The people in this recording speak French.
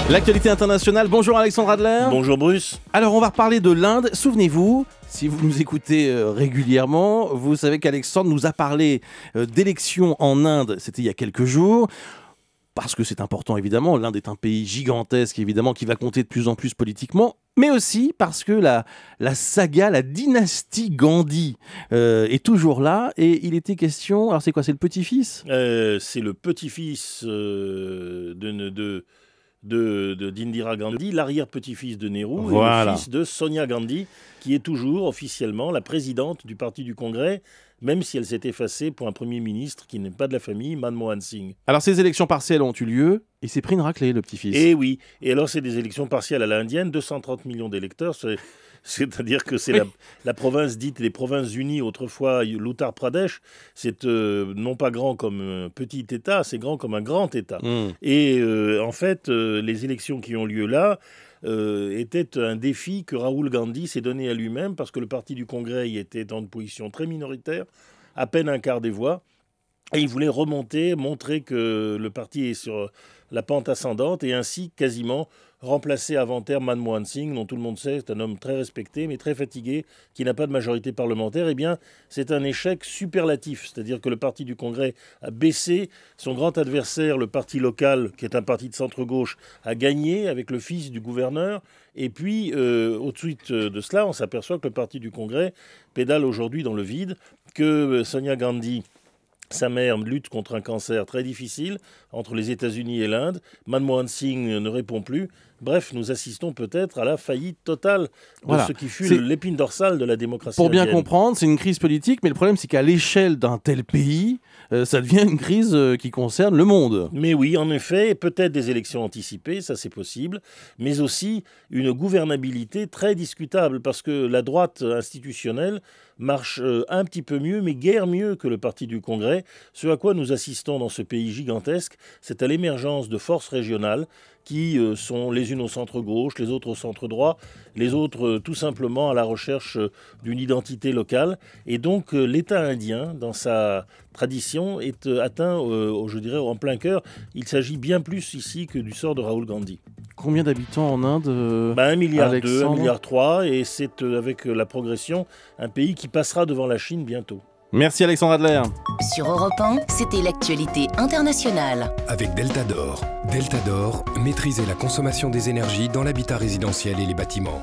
L'actualité internationale, bonjour Alexandre Adler. Bonjour Bruce. Alors on va reparler de l'Inde. Souvenez-vous, si vous nous écoutez régulièrement, vous savez qu'Alexandre nous a parlé d'élections en Inde, c'était il y a quelques jours. Parce que c'est important évidemment, l'Inde est un pays gigantesque évidemment qui va compter de plus en plus politiquement, mais aussi parce que la saga, la dynastie Gandhi est toujours là et il était question, alors c'est quoi, c'est le petit-fils C'est le petit-fils d'Indira Gandhi, l'arrière-petit-fils de Nehru, voilà. Et le fils de Sonia Gandhi, qui est toujours officiellement la présidente du parti du Congrès, même si elle s'est effacée pour un Premier ministre qui n'est pas de la famille, Manmohan Singh. Alors ces élections partielles ont eu lieu, et s'est pris une raclée, le petit-fils. Et oui, et alors c'est des élections partielles à l'indienne, 230 millions d'électeurs, c'est-à-dire que c'est la province dite les Provinces Unies, autrefois l'Uttar Pradesh, c'est non pas grand comme un petit État, c'est grand comme un grand État. Et en fait, les élections qui ont lieu là étaient un défi que Rahul Gandhi s'est donné à lui-même parce que le parti du Congrès y était dans une position très minoritaire, à peine un quart des voix. Et il voulait remonter, montrer que le parti est sur la pente ascendante et ainsi quasiment remplacer avant terme Manmohan Singh, dont tout le monde sait, c'est un homme très respecté mais très fatigué, qui n'a pas de majorité parlementaire. Eh bien, c'est un échec superlatif, c'est-à-dire que le parti du Congrès a baissé, son grand adversaire, le parti local, qui est un parti de centre-gauche, a gagné avec le fils du gouverneur. Et puis, au-dessus de cela, on s'aperçoit que le parti du Congrès pédale aujourd'hui dans le vide, que Sonia Gandhi, sa mère, lutte contre un cancer très difficile entre les États-Unis et l'Inde. Manmohan Singh ne répond plus. Bref, nous assistons peut-être à la faillite totale de ce qui fut l'épine dorsale de la démocratie indienne. Pour bien indienne. comprendre, c'est une crise politique, mais le problème, c'est qu'à l'échelle d'un tel pays, ça devient une crise qui concerne le monde. Mais oui, en effet, peut-être des élections anticipées, ça c'est possible, mais aussi une gouvernabilité très discutable, parce que la droite institutionnelle marche un petit peu mieux, mais guère mieux que le parti du Congrès. Ce à quoi nous assistons dans ce pays gigantesque, c'est à l'émergence de forces régionales qui sont les unes au centre-gauche, les autres au centre-droit, les autres tout simplement à la recherche d'une identité locale. Et donc l'État indien, dans sa tradition, est atteint, je dirais, en plein cœur. Il s'agit bien plus ici que du sort de Rahul Gandhi. Combien d'habitants en Inde 1,2 milliard, 1,3 milliard, et c'est avec la progression un pays qui passera devant la Chine bientôt. Merci Alexandre Adler. Sur Europe 1, c'était l'actualité internationale. Avec Delta d'Or. Delta d'Or, maîtriser la consommation des énergies dans l'habitat résidentiel et les bâtiments.